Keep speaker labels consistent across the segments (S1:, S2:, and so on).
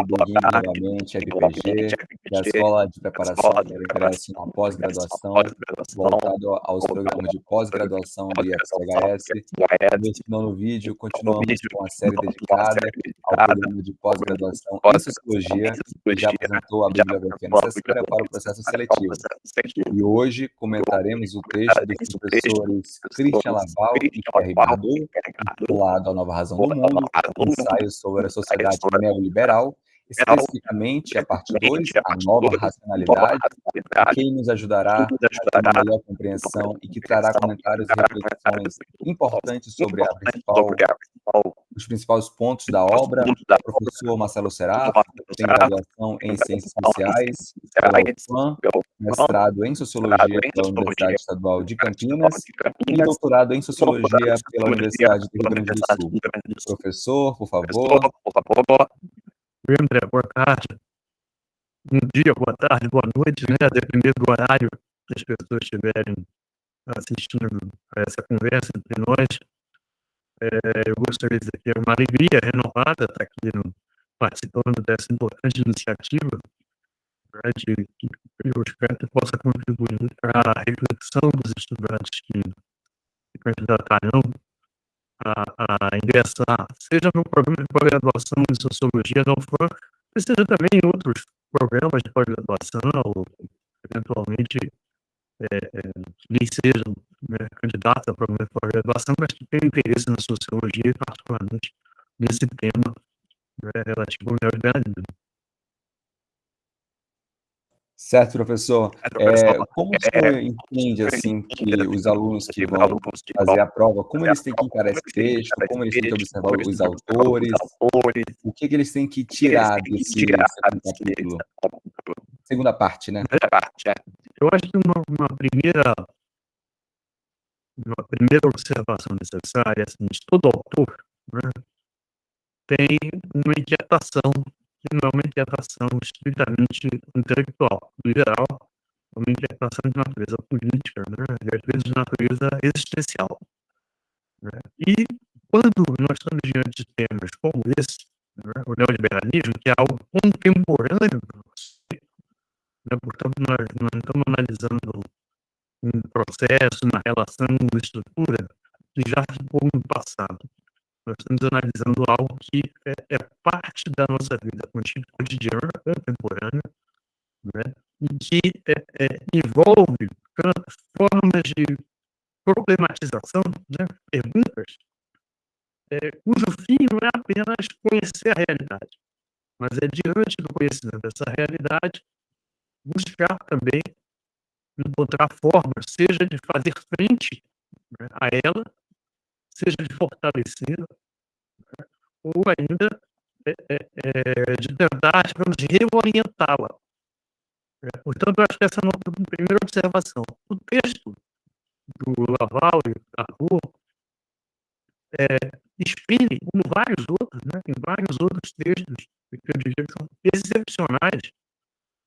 S1: bem-vindo novamente à FPG, que é a Escola de Preparação para o Ingresso na Pós-Graduação, voltado aos programas de pós-graduação do IFCHS. Neste nono vídeo, continuamos com a série dedicada ao programa de pós-graduação em Sociologia, que já apresentou a bibliografia necessária para o processo seletivo. E hoje comentaremos o texto dos professores Christian Laval e Pierre Bardot, intitulado A Nova Razão do Mundo, ensaio sobre a sociedade neoliberal, especificamente a parte 2, a nova racionalidade, que nos ajudará a ter uma melhor compreensão e que trará comentários e reflexões importantes sobre os principais pontos da obra. O professor Marcelo Serafo tem graduação em Ciências Sociais pela UFAM, mestrado em Sociologia pela Universidade Estadual de Campinas e doutorado em Sociologia pela Universidade do Rio Grande do Sul. Professor, por favor.
S2: Oi, André, boa tarde. Bom dia, boa tarde, boa noite, né? A depender do horário que as pessoas estiverem assistindo a essa conversa entre nós. Eu gostaria de dizer que é uma alegria renovada estar aqui participando dessa importante iniciativa, né, de que eu espero que possa contribuir para a reflexão dos estudantes que candidatarão a ingressar, seja no programa de pós-graduação em Sociologia da UFAM, seja também em outros programas de pós-graduação, ou eventualmente nem sejam candidatos a programa de pós-graduação, mas que tenham interesse na Sociologia e particularmente nesse tema relativo ao neoliberalismo.
S1: Certo, professor. Como o senhor entende, assim, que os alunos que vão fazer a prova, como eles têm que encarar esse texto, como eles têm que observar os autores, o que eles têm que tirar desse segundo capítulo? Segunda parte, né?
S2: Eu acho que uma primeira observação necessária é a seguinte: todo autor, né, tem uma inquietação, que não é uma inquietação estritamente intelectual, liberal, é uma inquietação de natureza política, né, e às vezes de natureza existencial. Né? E quando nós estamos diante de temas como esse, né, o neoliberalismo, que é algo contemporâneo, né, portanto, nós não estamos analisando um processo, uma relação, uma estrutura que já ficou no passado. Nós estamos analisando algo que é parte da nossa vida cotidiana, contemporânea, né? E que envolve formas de problematização, né? Perguntas, cujo fim não é apenas conhecer a realidade, mas é, diante do conhecimento dessa realidade, buscar também encontrar formas, seja de fazer frente, né, a ela, seja de fortalecê-la, né, ou ainda de tentar, digamos, reorientá-la. Portanto, eu acho que essa é a nossa primeira observação. O texto do Laval e Bardot exprime, como vários outros, né, em vários outros textos que eu diria que são excepcionais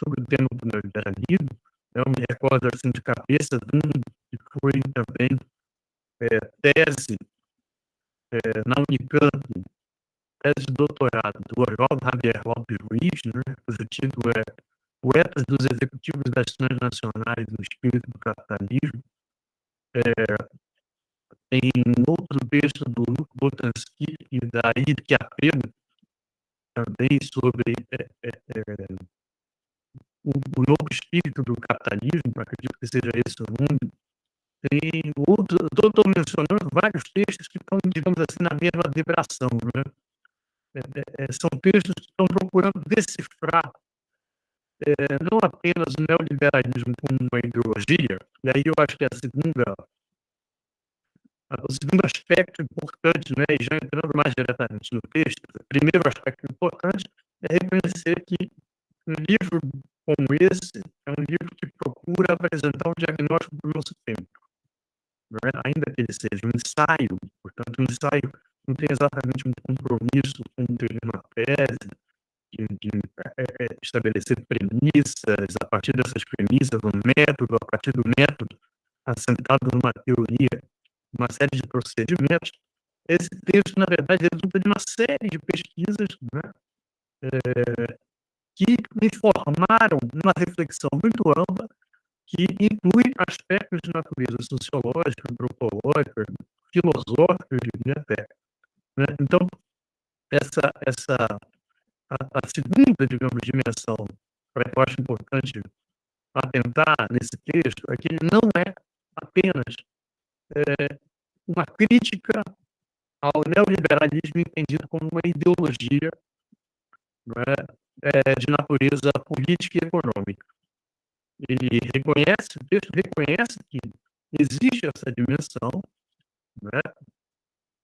S2: sobre o tema do neoliberalismo. Eu me recordo assim de cabeça de um que foi também tese na Unicamp, tese de doutorado do Oswaldo Javier Lopes Ruiz, né, cujo título é Poetas dos Executivos das Transnacionais no Espírito do Capitalismo. Tem outro texto do Luc Boltanski e da Idke Apego, também sobre o novo espírito do capitalismo, acredito que seja esse o nome. Tem outro, estou mencionando vários textos que estão, digamos assim, na mesma vibração, né? São textos que estão procurando decifrar não apenas o neoliberalismo como uma ideologia, e aí eu acho que o segundo aspecto importante, né, e já entrando mais diretamente no texto, o primeiro aspecto importante é reconhecer que um livro como esse é um livro que procura apresentar um diagnóstico do nosso tempo, né? Ainda que ele seja um ensaio, portanto, um ensaio não tem exatamente um compromisso com uma tese, de estabelecer premissas, a partir dessas premissas, um método, a partir do método, assentado numa teoria, uma série de procedimentos. Esse texto, na verdade, resulta de uma série de pesquisas, né, que me formaram numa reflexão muito ampla, que inclui aspectos de natureza sociológica, antropológica, filosófica, eu diria até. Né? Então, a segunda, digamos, dimensão que eu acho importante atentar nesse texto é que ele não é apenas uma crítica ao neoliberalismo entendido como uma ideologia, né, de natureza política e econômica. O texto reconhece que existe essa dimensão, né,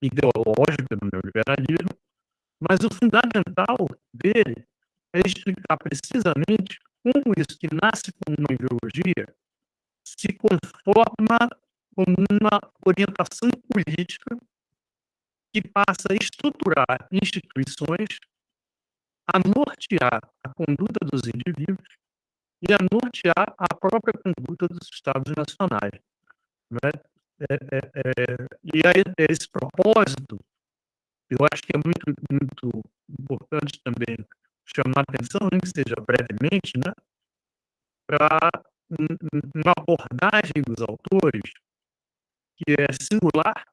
S2: ideológica do neoliberalismo, mas o fundamental dele é explicar precisamente como isso que nasce como uma ideologia se conforma como uma orientação política que passa a estruturar instituições, a nortear a conduta dos indivíduos e a nortear a própria conduta dos Estados nacionais. Né? E aí, esse propósito, eu acho que é muito importante também chamar a atenção, nem que seja brevemente, né, para uma abordagem dos autores que é singular,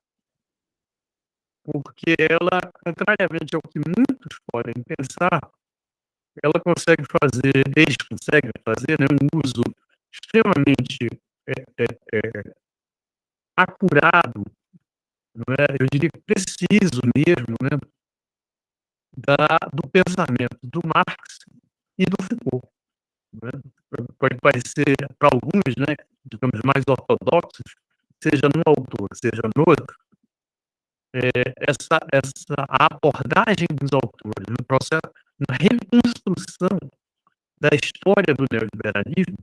S2: porque ela, contrariamente ao que muitos podem pensar, ela consegue fazer, eles conseguem fazer, né, um uso extremamente acurado, não é? Eu diria preciso mesmo, né, do pensamento do Marx e do Foucault. Né? Pode parecer, para alguns, né, digamos, mais ortodoxos, seja no autor, seja no outro, essa abordagem dos autores no processo, na reconstrução da história do neoliberalismo,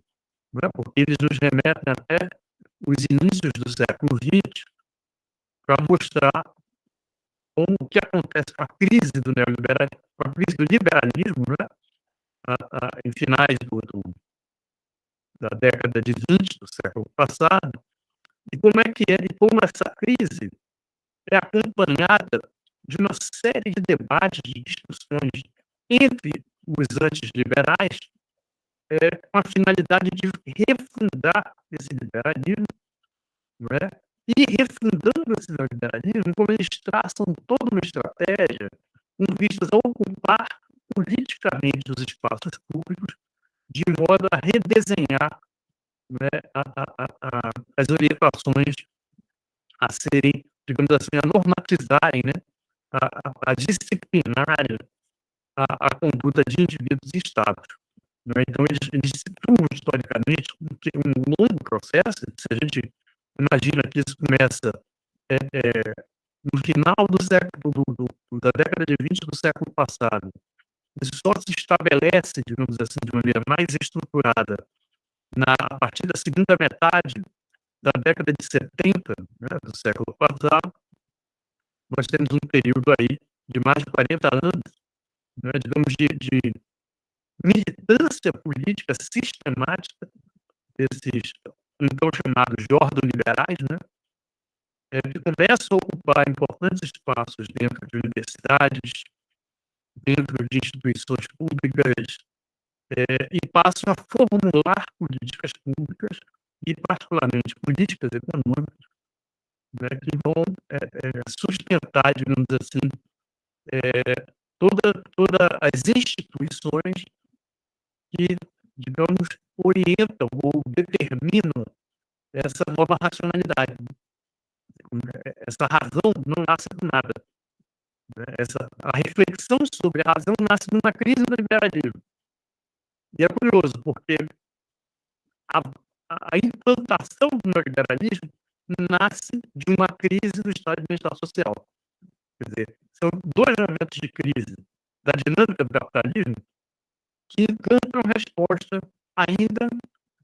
S2: né, porque eles nos remetem até os inícios do século XX para mostrar como o que acontece com a crise do neoliberalismo, com a crise do liberalismo, né, em finais da década de 20 do século passado, e como essa crise é acompanhada de uma série de debates, de discussões entre os anti-liberais, com a finalidade de refundar esse liberalismo, não é? E refundando esse neoliberalismo, como eles traçam toda uma estratégia com vistas a ocupar politicamente os espaços públicos de modo a redesenhar, né, as orientações a serem, digamos assim, a normatizarem, né, a disciplinarem a conduta de indivíduos e estados. Né? Então, eles situam historicamente um longo processo. Se a gente imagina que isso começa no final da década de 20 do século passado, isso só se estabelece, digamos assim, de maneira mais estruturada a partir da segunda metade da década de 70, né, do século passado. Nós temos um período aí de mais de 40 anos, né, digamos, de militância política sistemática desses então chamados jordão-liberais, né, que começam a ocupar importantes espaços dentro de universidades, dentro de instituições públicas, e passam a formular políticas públicas e, particularmente, políticas econômicas, né, que vão sustentar, digamos assim, todas as instituições que, digamos, orientam ou determinam essa nova racionalidade. Essa razão não nasce do nada. Né? A reflexão sobre a razão nasce numa crise do liberalismo. E é curioso, porque a implantação do neoliberalismo nasce de uma crise do estado de bem-estar social. Quer dizer, são dois elementos de crise da dinâmica do capitalismo que encontram resposta ainda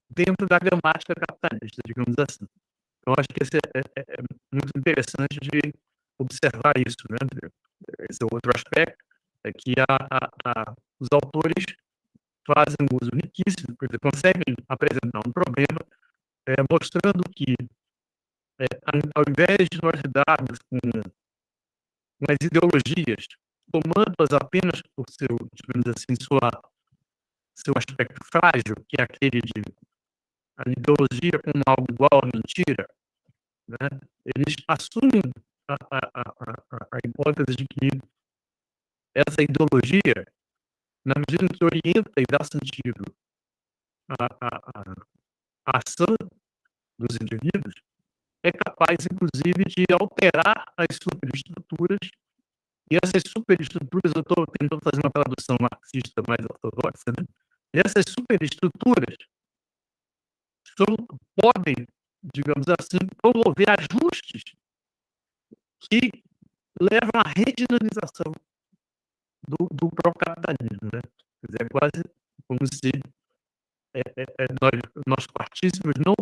S2: dentro da gramática capitalista, digamos assim. Eu acho que esse é muito interessante de observar isso, né? Esse é outro aspecto, é que os autores fazem um uso riquíssimo, porque conseguem apresentar um problema, mostrando que, ao invés de nós lidarmos com as ideologias tomando-as apenas por seu, digamos assim, seu aspecto frágil, que é aquele de a ideologia como algo igual à mentira, né? Eles assumem a hipótese de que essa ideologia, na medida em que orienta e dá sentido à ação dos indivíduos, é capaz, inclusive, de alterar as superestruturas. E essas superestruturas, eu estou tentando fazer uma tradução marxista mais ortodoxa, né? E essas superestruturas podem, digamos assim, promover ajustes que levam à redinamização do próprio capitalismo, né? Quer dizer, é quase como se nós partíssemos não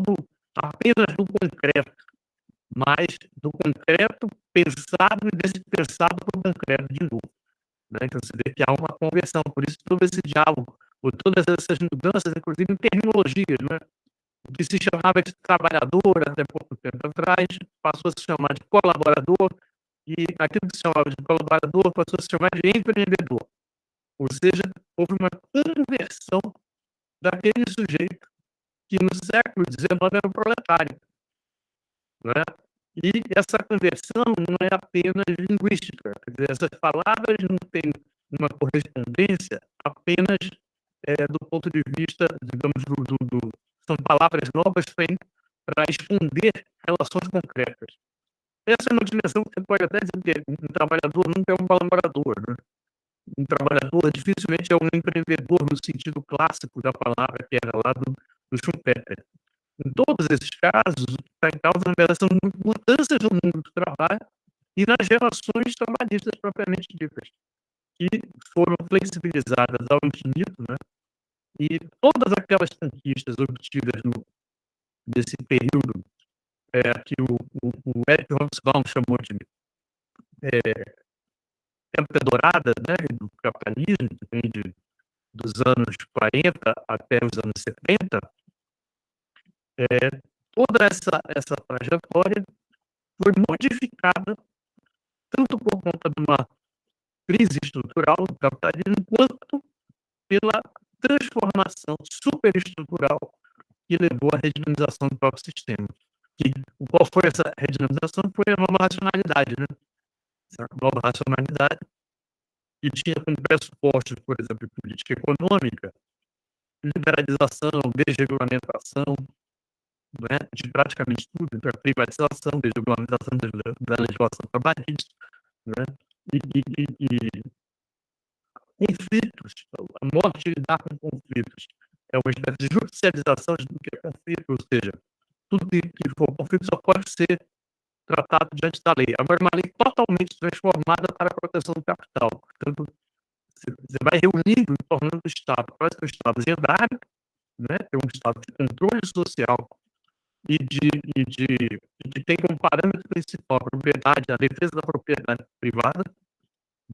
S2: apenas do concreto, mas do concreto pensado e desprezado para o concreto de novo, né? Então você vê que há uma conversão, por isso todo esse diálogo, ou todas essas mudanças, inclusive em terminologias, né? O que se chamava de trabalhador até pouco tempo atrás, passou a se chamar de colaborador, e aquilo que se chamava de colaborador passou a se chamar de empreendedor. Ou seja, houve uma conversão daquele sujeito que no século XIX era um proletário, né? E essa conversão não é apenas linguística, quer dizer, essas palavras não têm uma correspondência apenas do ponto de vista, digamos, são palavras novas para esconder relações concretas. Essa é uma dimensão que você pode até dizer que um trabalhador nunca é um colaborador, né? Um trabalhador dificilmente é um empreendedor no sentido clássico da palavra, que era lá do Schumpeter. Em todos esses casos, o que está em causa, na verdade, são mudanças no mundo do trabalho e nas relações trabalhistas propriamente ditas, que foram flexibilizadas ao infinito, né? E todas aquelas conquistas obtidas nesse período que o Eric Hobsbawm chamou de época dourada, né, do capitalismo, que vem dos anos 40 até os anos 70, toda essa trajetória foi modificada tanto por conta de uma crise estrutural do capitalismo, quanto pela transformação superestrutural que levou à redinamização do próprio sistema. Qual foi essa redinamização? Foi a nova racionalidade, né? Essa nova racionalidade que tinha como pressupostos, por exemplo, de política econômica, liberalização, desregulamentação, né, de praticamente tudo, então a privatização, desregulamentação da legislação trabalhista, né, e conflitos, a morte de lidar com conflitos é uma espécie de judicialização do que é conflito, ou seja, tudo que for conflito só pode ser tratado diante da lei. Agora, uma lei totalmente transformada para a proteção do capital. Portanto, você vai reunindo em torno do Estado, quase que o Estado zedário, né, é um Estado de controle social e que tem como parâmetro principal a propriedade, a defesa da propriedade privada,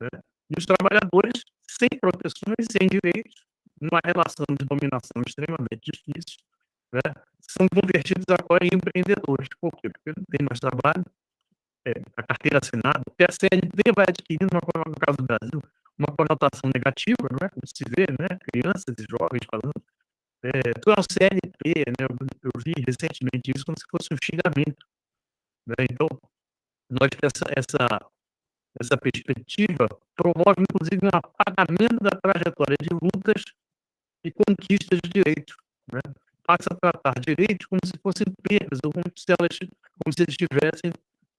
S2: né, e os trabalhadores sem proteções, sem direitos, numa relação de dominação extremamente difícil, né, são convertidos agora em empreendedores. Por quê? Porque não tem mais trabalho, a carteira assinada, porque a CLT vai adquirindo, no caso do Brasil, uma conotação negativa, não é? Como se vê, né? Crianças e jovens falando, tu é um CLT, né? Eu vi recentemente isso como se fosse um xingamento, né? Então, nós essa perspectiva promove, inclusive, um apagamento da trajetória de lutas e conquistas de direitos, né? Passa a tratar direitos como se fossem perdas, ou como se eles tivessem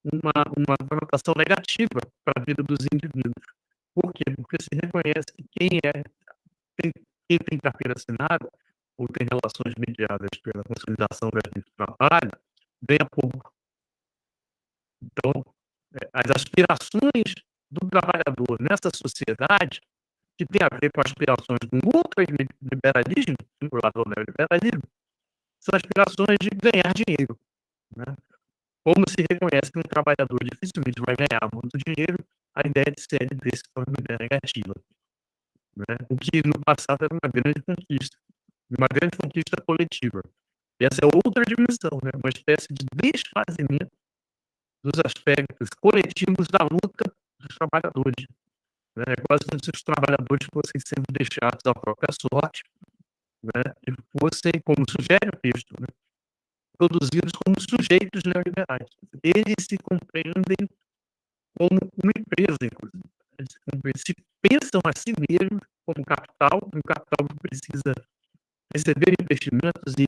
S2: uma conotação negativa para a vida dos indivíduos. Por quê? Porque se reconhece que quem tem carteira assinada ou tem relações mediadas pela consolidação da vida do trabalho, ganha pouco. Então, as aspirações do trabalhador nessa sociedade, que tem a ver com aspirações do ultraliberalismo, vinculado ao neoliberalismo, são aspirações de ganhar dinheiro, né? Como se reconhece que um trabalhador dificilmente vai ganhar muito dinheiro, a ideia de CLT se torna uma ideia negativa, né? O que no passado era uma grande conquista coletiva. E essa é outra dimensão, né? Uma espécie de desfazimento dos aspectos coletivos da luta dos trabalhadores, né? É quase como se os trabalhadores fossem sendo deixados à própria sorte, né? E fossem, como sugere o texto, né? Produzidos como sujeitos neoliberais. Eles se compreendem como uma empresa, inclusive. Eles se pensam a si mesmos como capital, um capital que precisa receber investimentos e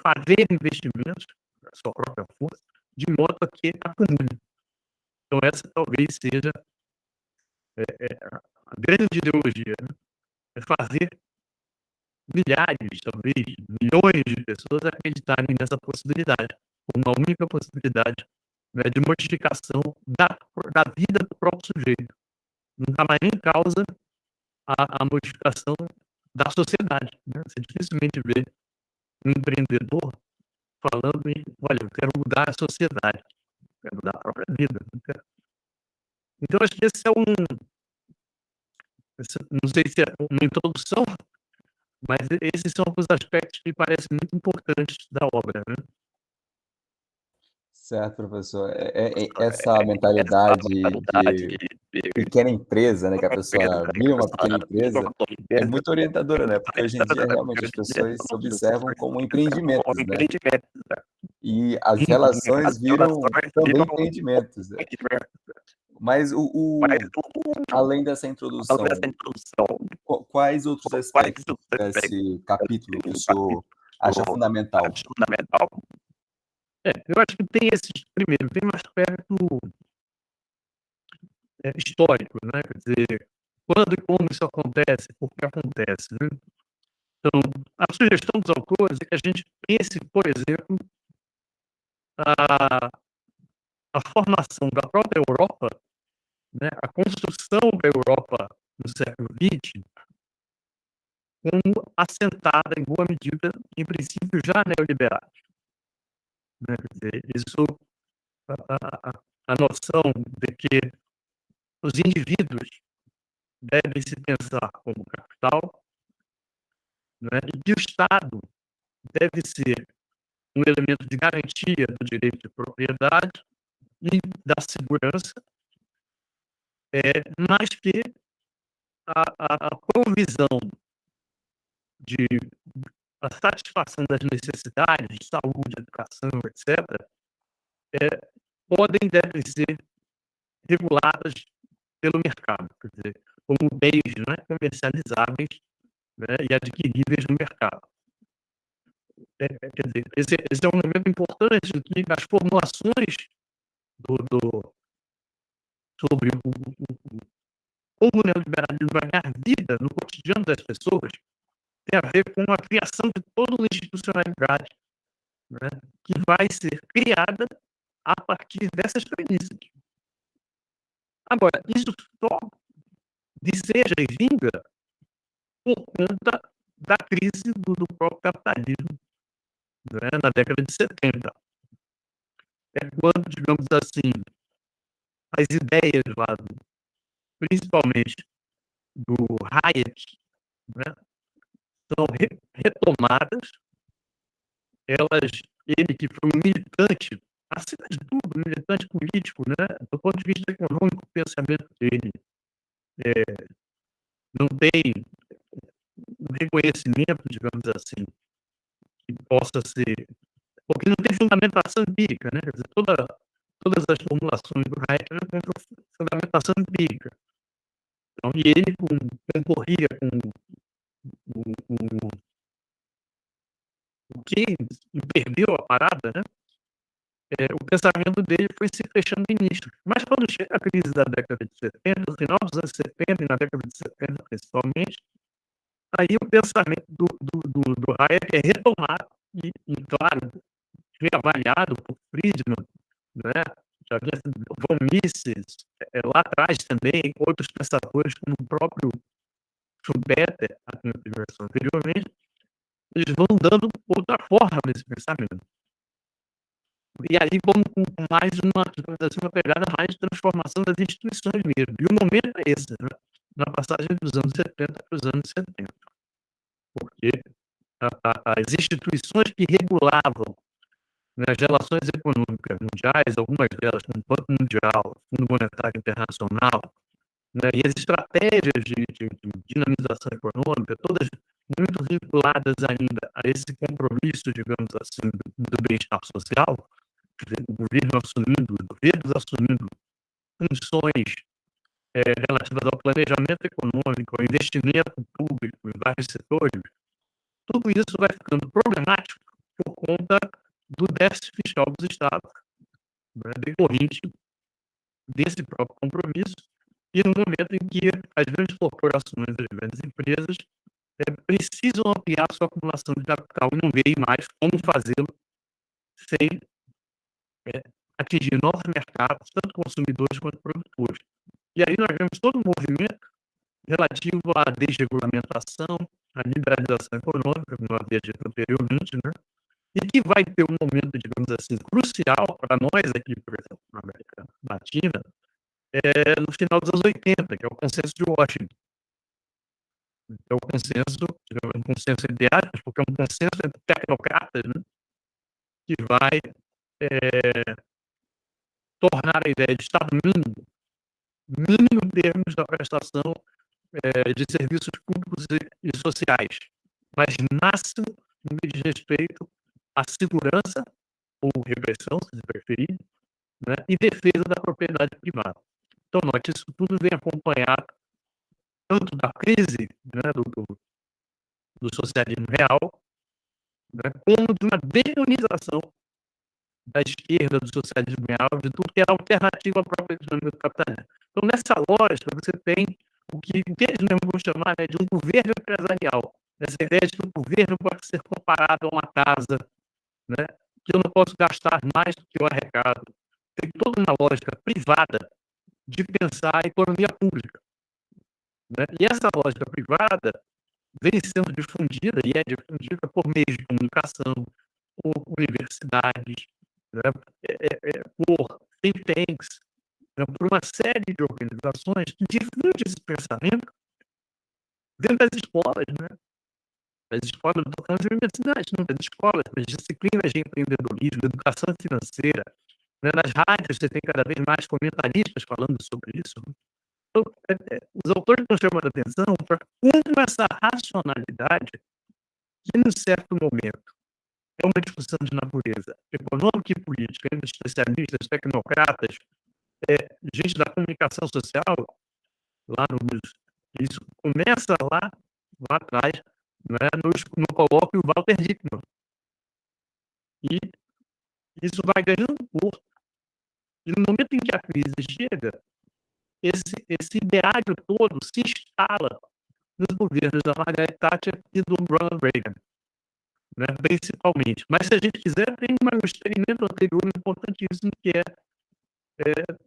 S2: fazer investimentos, a sua própria força, de modo a que acumule. Então essa talvez seja a grande ideologia, né? É fazer milhares, talvez milhões de pessoas acreditarem nessa possibilidade, como uma única possibilidade, né, de modificação da vida do próprio sujeito. Não está mais em causa a modificação da sociedade, né? Você dificilmente vê um empreendedor falando em, olha, eu quero mudar a sociedade, eu quero mudar a própria vida. Então, acho que esse é não sei se é uma introdução, mas esses são os aspectos que me parecem muito importantes da obra, né?
S1: Certo, professor. Essa mentalidade de pequena empresa, né, que a pessoa vira uma pequena empresa, é muito orientadora, né? Porque hoje em dia realmente as pessoas se observam como empreendimentos, né? E as relações viram também empreendimentos, né? Mas além dessa introdução, quais outros aspectos desse capítulo que o senhor acha fundamental?
S2: Eu acho que tem primeiro, tem um aspecto histórico, né? Quer dizer, quando e como isso acontece, por que acontece, né? Então, a sugestão dos autores é que a gente pense, por exemplo, a formação da própria Europa, né? A construção da Europa no século XX, como assentada em boa medida em princípios já neoliberais, né? Quer dizer, isso, a noção de que os indivíduos devem se pensar como capital, né? E que o Estado deve ser um elemento de garantia do direito de propriedade e da segurança, mas que a provisão de a satisfação das necessidades de saúde, educação, etc., podem e devem ser reguladas pelo mercado, quer dizer, como bens, né, comercializáveis, né, e adquiríveis no mercado. Quer dizer, esse é um elemento importante que as formulações sobre como o neoliberalismo vai ganhar vida no cotidiano das pessoas tem a ver com a criação de toda uma institucionalidade, né, que vai ser criada a partir dessas premissas. Agora, isso só deseja e vinga por conta da crise do próprio capitalismo, né, na década de 70. É quando, digamos assim, as ideias lá, principalmente do Hayek, né, são retomadas. Ele que foi um militante, acima de tudo, militante político, né, do ponto de vista econômico, o pensamento dele não tem um reconhecimento, digamos assim, que possa ser, porque não tem fundamentação empírica, né? Quer dizer, todas as formulações do Hayek não têm fundamentação empírica. Então, e ele concorria com o que perdeu a parada, né? O pensamento dele foi se fechando em nicho. Mas quando chega a crise da década de 70, no final dos anos 70 e na década de 70 principalmente, aí o pensamento do Hayek é retomado e, claro, reavaliado por Friedman, né? Já havia von Mises, lá atrás também, outros pensadores, como o próprio Schumpeter, a versão anteriormente, eles vão dando outra forma nesse pensamento. E aí vamos com mais uma pegada mais de transformação das instituições mesmo. E o momento é esse, né? Na passagem dos anos 70 para os anos 70. Porque as instituições que regulavam, né, as relações econômicas mundiais, algumas delas como o Banco Mundial, Fundo Monetário Internacional, né? E as estratégias de dinamização econômica, todas muito vinculadas ainda a esse compromisso, digamos assim, do bem-estar social, o governos assumindo funções relativas ao planejamento econômico, ao investimento público em vários setores, tudo isso vai ficando problemático por conta do déficit fiscal dos estados, né, decorrente desse próprio compromisso, e no momento em que as grandes corporações, as grandes empresas precisam ampliar sua acumulação de capital e não veem mais como fazê-lo sem atingir novos mercados, tanto consumidores quanto produtores. E aí nós vemos todo um movimento relativo à desregulamentação, à liberalização econômica, como eu havia dito anteriormente, né? E que vai ter um momento, digamos assim, crucial para nós aqui, por exemplo, na América Latina, no final dos anos 80, que é o consenso de Washington. É o consenso, digamos, um consenso entre aspas, porque é um consenso entre tecnocratas, né? Que vai tornar a ideia de Estado mínimo em termos da prestação de serviços públicos e sociais, mas máximo no que diz respeito à segurança, ou repressão, se preferir, né, e defesa da propriedade privada. Então, note, isso tudo vem acompanhado tanto da crise, né, do socialismo real, né, como de uma desunização da esquerda, do socialismo real, de tudo que era alternativa à própria dinâmica do capitalismo. Então, nessa lógica, você tem o que eles mesmos vão chamar, né, de um governo empresarial. Essa ideia de que o governo pode ser comparado a uma casa, né, que eu não posso gastar mais do que eu arrecado. Tem toda uma lógica privada de pensar a economia pública, né? E essa lógica privada vem sendo difundida, e é difundida por meios de comunicação, por universidades, né? Por think tanks, né? Por uma série de organizações que difundem esse pensamento dentro das escolas, né? As escolas, nas universidades, não das escolas, as disciplinas de empreendedorismo, de educação financeira, né? Nas rádios você tem cada vez mais comentaristas falando sobre isso. Então, os autores estão chamando a atenção para como essa racionalidade, que num certo momento é uma discussão de natureza econômica e política entre especialistas, tecnocratas, gente da comunicação social, isso começa lá atrás, né, no colóquio Walter Lippmann. E isso vai ganhando corpo. E no momento em que a crise chega, esse ideário todo se instala nos governos da Margaret Thatcher e do Ronald Reagan, né, principalmente. Mas se a gente quiser, tem um experimento anterior importantíssimo que é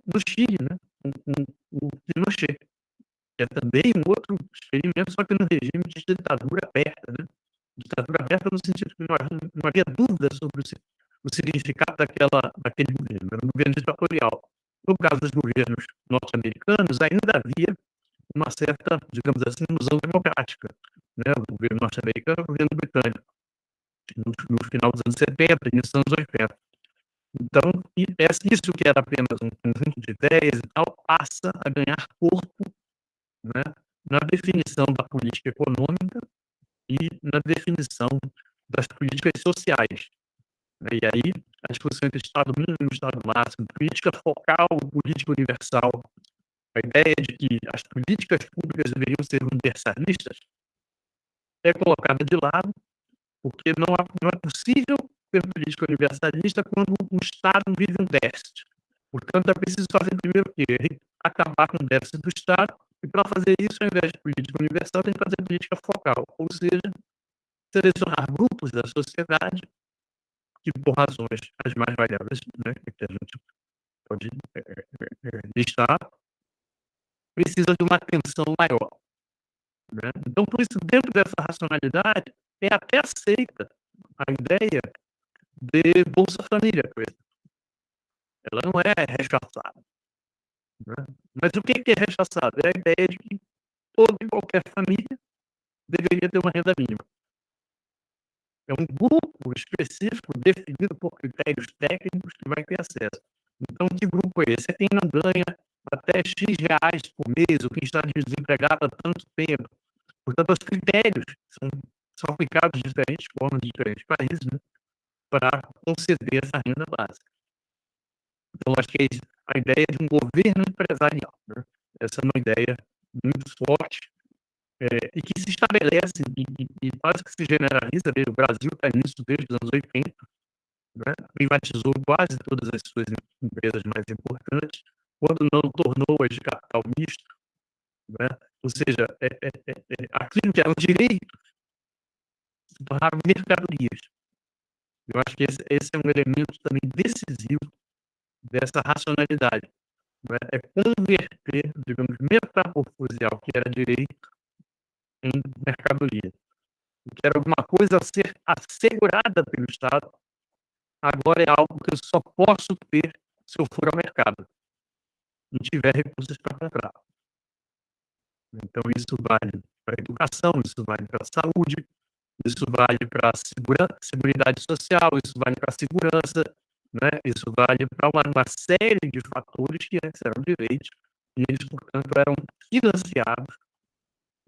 S2: no Chile, né, o Pinochet, que é também um outro experimento, só que no regime de ditadura aberta, né? Ditadura aberta no sentido que não havia dúvida sobre o significado daquele governo, era um governo ditatorial. No caso dos governos norte-americanos, ainda havia uma certa, digamos assim, ilusão democrática, né? O governo norte-americano e o governo britânico, no final dos anos 70, início dos anos 80. Então, isso que era apenas um conjunto de ideias e tal, passa a ganhar corpo, né, na definição da política econômica e na definição das políticas sociais. E aí, a discussão entre Estado mínimo e Estado máximo, política focal, política universal, a ideia de que as políticas públicas deveriam ser universalistas é colocada de lado, porque não é possível ter política universalista quando o Estado vive um déficit. Portanto, é preciso fazer primeiro o quê? Acabar com o déficit do Estado, e para fazer isso, ao invés de política universal, tem que fazer política focal, ou seja, selecionar grupos da sociedade que, por razões as mais variáveis, né, que a gente pode listar, precisa de uma atenção maior, né? Então, por isso, dentro dessa racionalidade, é até aceita a ideia de Bolsa Família, por exemplo. Ela não é rechaçada, né? Mas o que é rechaçado? É a ideia de que toda e qualquer família deveria ter uma renda mínima. É um grupo específico definido por critérios técnicos que vai ter acesso. Então, que grupo é esse? É quem não ganha até X reais por mês, ou quem está desempregado há tanto tempo. Portanto, os critérios são aplicados de diferentes formas em diferentes países, né, para conceder essa renda básica. Então, acho que a ideia de um governo empresarial, né, essa é uma ideia muito forte, e que se estabelece e quase que se generaliza. O Brasil está nisso desde os anos 80, né, privatizou quase todas as suas empresas mais importantes, quando não tornou-as de capital misto, né, ou seja, aquilo que eram direitos se tornaram mercadorias. Eu acho que esse é um elemento também decisivo dessa racionalidade, né, é converter, digamos, metamorfosear o que era direito em mercadoria. O que era alguma coisa a ser assegurada pelo Estado, agora é algo que eu só posso ter se eu for ao mercado, não tiver recursos para comprar. Então isso vale para a educação, isso vale para a saúde, isso vale para a seguridade social, isso vale para a segurança, né, isso vale para uma série de fatores que antes eram direitos, e eles, portanto, eram financiados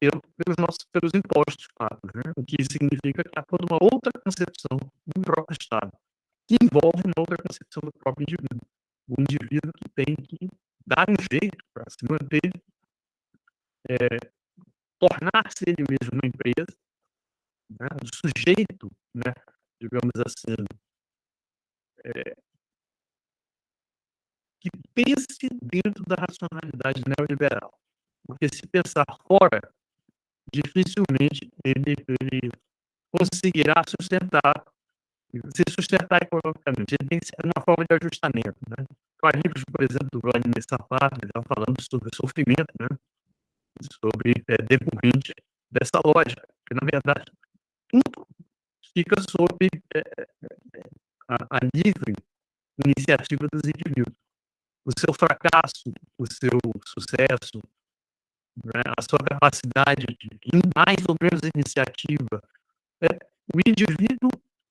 S2: pelos impostos pagos, né, o que significa que há toda uma outra concepção do próprio Estado, que envolve uma outra concepção do próprio indivíduo. O indivíduo que tem que dar um jeito para se manter, tornar-se ele mesmo uma empresa, né, o sujeito, né, digamos assim, que pense dentro da racionalidade neoliberal. Porque se pensar fora, dificilmente ele conseguirá se sustentar economicamente. Ele tem que ser uma forma de ajustamento, né. Há livros, por exemplo, do Vladimir Sapar, ele estava falando sobre sofrimento, né, sobre decorrente dessa lógica, que na verdade tudo fica sob a livre iniciativa dos indivíduos. O seu fracasso, o seu sucesso, né, a sua capacidade de mais ou menos iniciativa, o indivíduo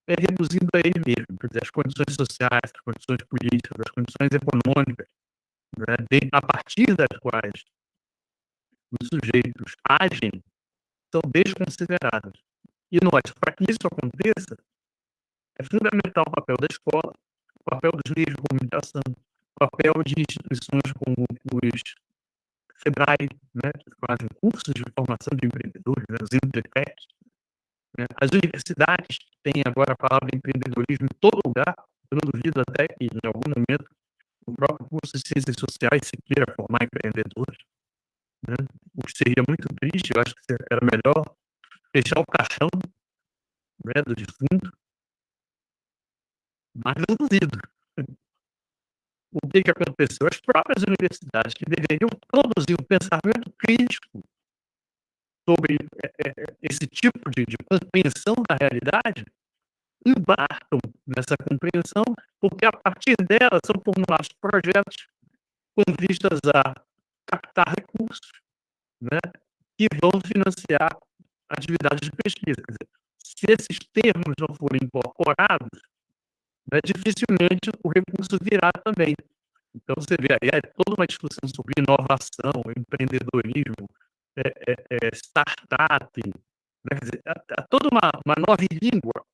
S2: é reduzido a ele mesmo, quer dizer, as condições sociais, as condições políticas, as condições econômicas, né, a partir das quais os sujeitos agem, são desconsideradas. E nós, para que isso aconteça, é fundamental o papel da escola, o papel dos meios de comunicação, o papel de instituições como os SEBRAE, né, que fazem cursos de formação de empreendedores, né, os Intertechs, né, as universidades têm agora a palavra empreendedorismo em todo lugar. Eu não duvido até que, em algum momento, o próprio curso de Ciências Sociais se queira formar empreendedores, né, o que seria muito triste. Eu acho que era melhor fechar o caixão, né, do defunto, mas não duvido. O que aconteceu? As próprias universidades, que deveriam produzir um pensamento crítico sobre esse tipo de compreensão da realidade, embarcam nessa compreensão, porque a partir dela são formulados projetos com vistas a captar recursos, né, que vão financiar atividades de pesquisa. Quer dizer, se esses termos não forem incorporados, né, dificilmente o recurso virá também. Então você vê aí toda uma discussão sobre inovação, empreendedorismo, startup, né, quer dizer, há toda uma nova língua,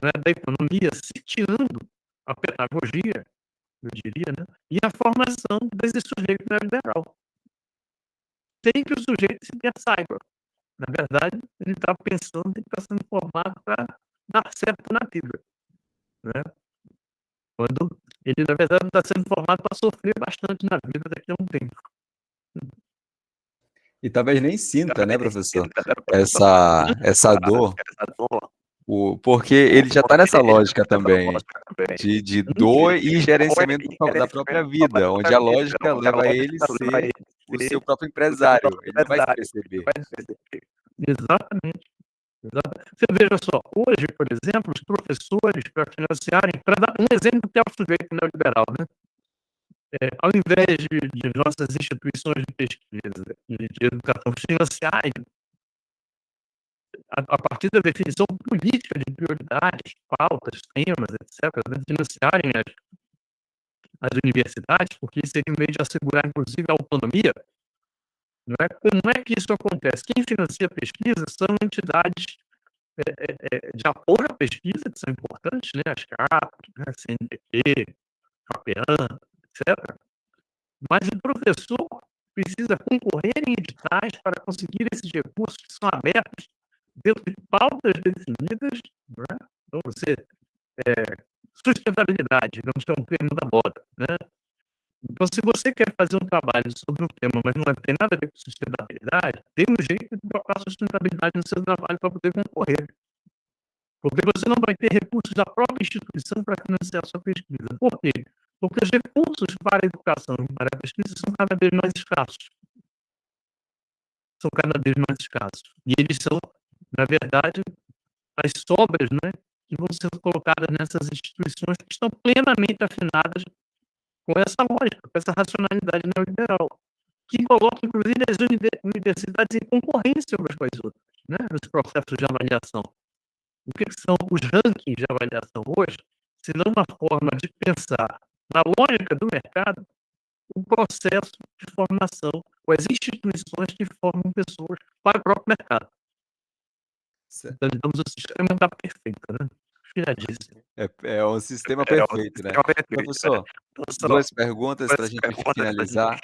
S2: né, da economia sitiando a pedagogia, eu diria, né, e a formação desse sujeito neoliberal. Sem que o sujeito sequer saiba. Na verdade, ele está pensando que está sendo formado para dar certo na vida, né, quando ele, na verdade, está sendo formado para sofrer bastante na vida daqui a um tempo.
S1: E talvez nem sinta, né, professor, essa dor, porque ele já está nessa lógica também, de dor e gerenciamento da própria vida, onde a lógica leva ele a ser o seu próprio empresário, ele não vai se perceber.
S2: Exatamente. Você veja só, hoje, por exemplo, os professores, para financiarem, para dar um exemplo que é o sujeito neoliberal, né? Ao invés de nossas instituições de pesquisa e de educação financiarem, a partir da definição política de prioridades, pautas, temas, etc., né, financiarem as universidades, porque isso seria um meio de assegurar, inclusive, a autonomia. Não é? Como é que isso acontece? Quem financia a pesquisa são entidades de apoio à pesquisa, que são importantes, né? As CAPES, né? CNPq, CAPEAN, etc. Mas o professor precisa concorrer em editais para conseguir esses recursos que são abertos dentro de pautas definidas, né? Então, sustentabilidade, vamos ter um termo da moda, né? Então, se você quer fazer um trabalho sobre um tema, mas não tem nada a ver com sustentabilidade, tem um jeito de colocar sustentabilidade no seu trabalho para poder concorrer. Porque você não vai ter recursos da própria instituição para financiar a sua pesquisa. Por quê? Porque os recursos para a educação e para a pesquisa são cada vez mais escassos. São cada vez mais escassos. E eles são, na verdade, as sobras, né, que vão ser colocadas nessas instituições que estão plenamente afinadas com essa lógica, com essa racionalidade neoliberal, que coloca, inclusive, as universidades em concorrência umas com as outras, né, nos processos de avaliação. O que são os rankings de avaliação hoje, se não uma forma de pensar na lógica do mercado, o processo de formação, ou as instituições que formam pessoas para o próprio mercado. Então, digamos, o sistema está perfeito, né? Já disse.
S1: É um sistema perfeito, né? Professor, 2 perguntas para a gente finalizar.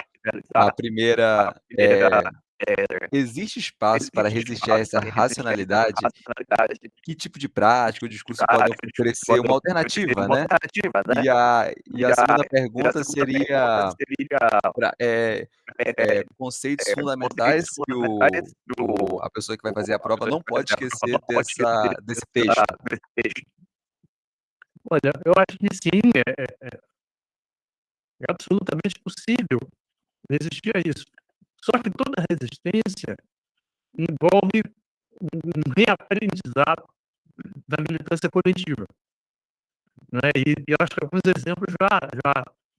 S1: A primeira é: existe espaço para resistir a essa racionalidade? Que tipo de prática, o discurso pode oferecer uma alternativa, né? E a segunda pergunta seria pra, conceitos fundamentais que a pessoa que vai fazer a prova não pode esquecer desse texto.
S2: Olha, eu acho que sim, é absolutamente possível resistir a isso. Só que toda resistência envolve um reaprendizado da militância coletiva, né? E eu acho que alguns exemplos já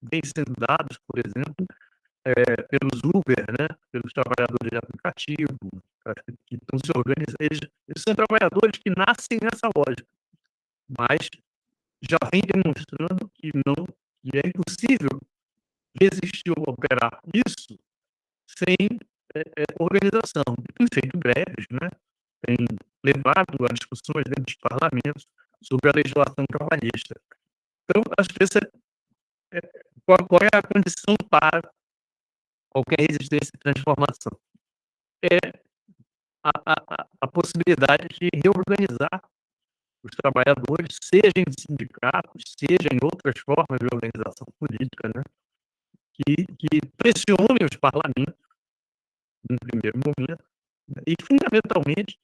S2: vêm sendo dados, por exemplo, pelos Uber, né? Pelos trabalhadores de aplicativo, que estão se organizando. Eles são trabalhadores que nascem nessa lógica, mas já vem demonstrando que é impossível resistir ou operar isso sem organização. Tem feito greves, né? Tem levado a discussões dentro dos parlamentos sobre a legislação trabalhista. Então, às vezes, qual é a condição para qualquer resistência e transformação? É a possibilidade de reorganizar os trabalhadores, seja em sindicatos, seja em outras formas de organização política, né? Que pressionem os parlamentos, no primeiro momento, e, fundamentalmente,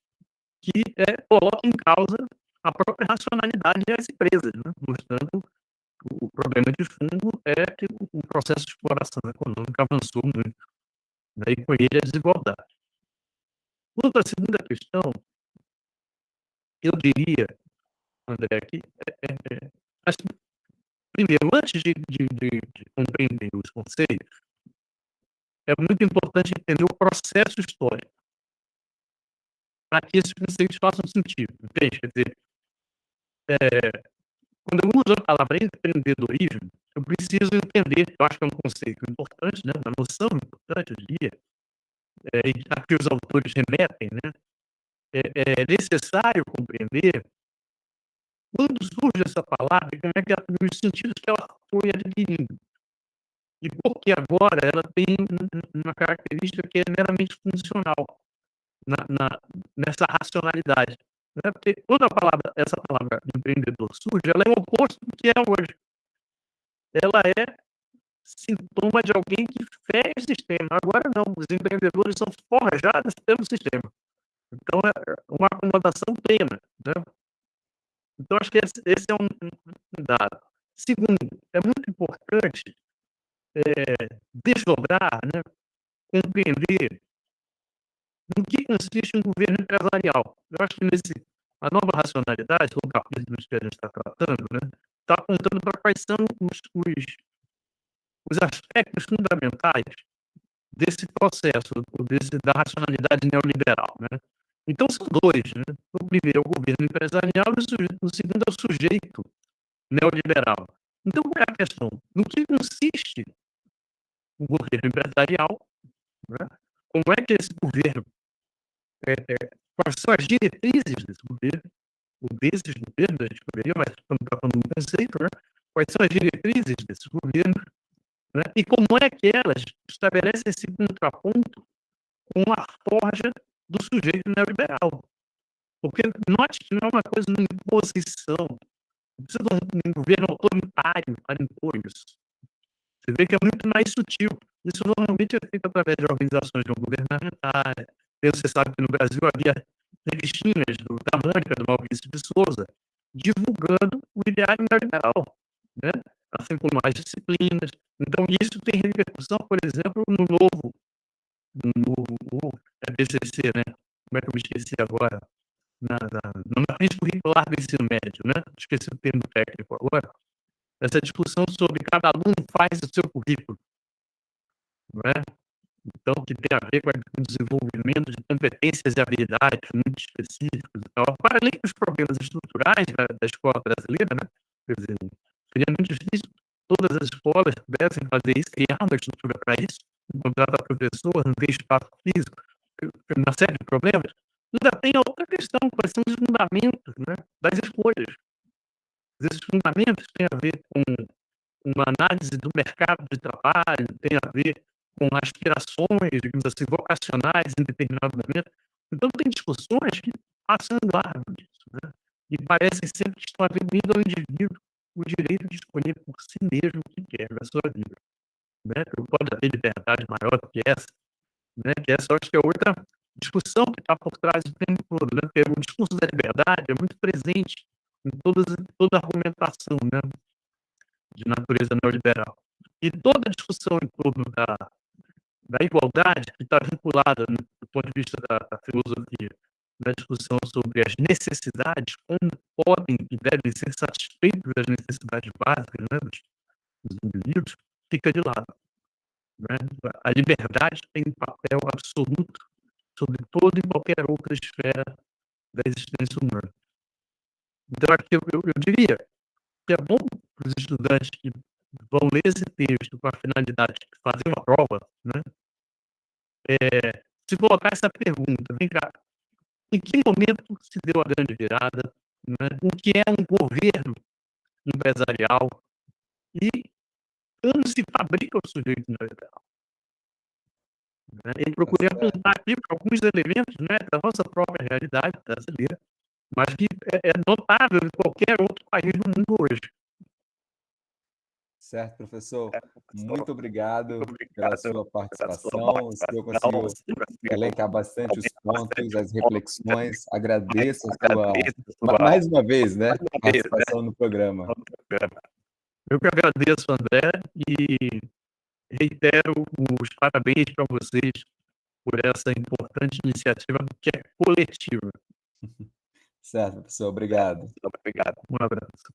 S2: que coloquem em causa a própria racionalidade das empresas, né? Mostrando o problema de fundo é que o processo de exploração econômica avançou muito, né? E com ele a desigualdade. Quanto à segunda questão, eu diria, André, que primeiro, antes de compreender os conceitos, é muito importante entender o processo histórico para que esses conceitos façam sentido. Entende? Quer dizer, quando eu uso a palavra empreendedorismo, eu preciso entender, eu acho que é um conceito importante, né? Uma noção importante, eu diria, a que os autores remetem, né? É necessário compreender quando surge essa palavra, como é que nos sentidos que ela foi adquirindo. E porque agora ela tem uma característica que é meramente funcional nessa racionalidade. Né? Porque quando essa palavra empreendedor surge, ela é o oposto do que é hoje. Ela é sintoma de alguém que fere o sistema. Agora não, os empreendedores são forjados pelo sistema. Então é uma acomodação plena, né? Então acho que esse é um dado. Segundo, é muito importante desdobrar, né, compreender no que consiste um governo empresarial. Eu acho que a nova racionalidade, o capítulo que a gente está tratando, né, está apontando para quais são os aspectos fundamentais desse processo, da racionalidade neoliberal, né? Então são dois, né? O primeiro é o governo empresarial e o segundo é o sujeito neoliberal. Então, qual é a questão? No que consiste o governo empresarial, né? Como é que esse governo, quais são as diretrizes desse governo, ou desses governos, a gente poderia, mas estamos falando de um conceito, né? Quais são as diretrizes desse governo, né? E como é que elas estabelecem esse contraponto com a forja do sujeito neoliberal. Porque note que não é uma coisa de imposição, não precisa de um governo autoritário para impor isso. Você vê que é muito mais sutil. Isso normalmente é feito através de organizações não governamentais. Você sabe que no Brasil havia revistinhas da Mônica, do Maurício de Souza, divulgando o ideário neoliberal, né? Assim como as disciplinas. Então, isso tem repercussão, por exemplo, no BCC, né? Como é que eu me esqueci agora? Na matriz curricular do ensino médio, né? Esqueci o termo técnico agora. Essa discussão sobre cada aluno faz o seu currículo, não é? Então, que tem a ver com o desenvolvimento de competências e habilidades muito específicas. Então, para além dos problemas estruturais da escola brasileira, né? Quer dizer, seria muito difícil todas as escolas pudessem fazer isso, criar uma estrutura para isso, contratar professor, não ter espaço físico, uma série de problemas. Ainda tem a outra questão, quais são os fundamentos, né, das escolhas. Esses fundamentos têm a ver com uma análise do mercado de trabalho, tem a ver com aspirações, digamos assim, vocacionais em determinado momento. Então, tem discussões que passam largo disso, né? E parecem sempre que estão atribuindo ao indivíduo o direito de escolher por si mesmo o que quer na sua vida, né? Não pode haver liberdade maior do que essa, né? Que essa eu acho que é outra discussão que está por trás do tempo todo, né? Porque o discurso da liberdade é muito presente em toda a argumentação, né, de natureza neoliberal. E toda a discussão em torno da igualdade, que está vinculada, né, do ponto de vista da filosofia, da discussão sobre as necessidades, como podem e devem ser satisfeitas as necessidades básicas, né, dos indivíduos, fica de lado, né? A liberdade tem um papel absoluto sobre toda e qualquer outra esfera da existência humana. Então, aqui eu diria que é bom para os estudantes que vão ler esse texto com a finalidade de fazer uma prova, né, se colocar essa pergunta: "Vem cá, em que momento se deu a grande virada, né, o que é um governo empresarial e como se fabrica o sujeito neoliberal?", né. Eu
S1: Tá
S2: procurei
S1: certo.
S2: apontar aqui alguns elementos, né, da nossa própria realidade brasileira, mas que é notável em qualquer outro país do mundo hoje.
S1: Certo, professor. Muito obrigado pela sua participação. O senhor conseguiu elencar bastante os pontos, as reflexões. Agradeço a sua, mais uma vez, né, participação no programa.
S2: Eu que agradeço, André, e reitero os parabéns para vocês por essa importante iniciativa que é coletiva.
S1: Certo, professor. Obrigado.
S2: Um abraço.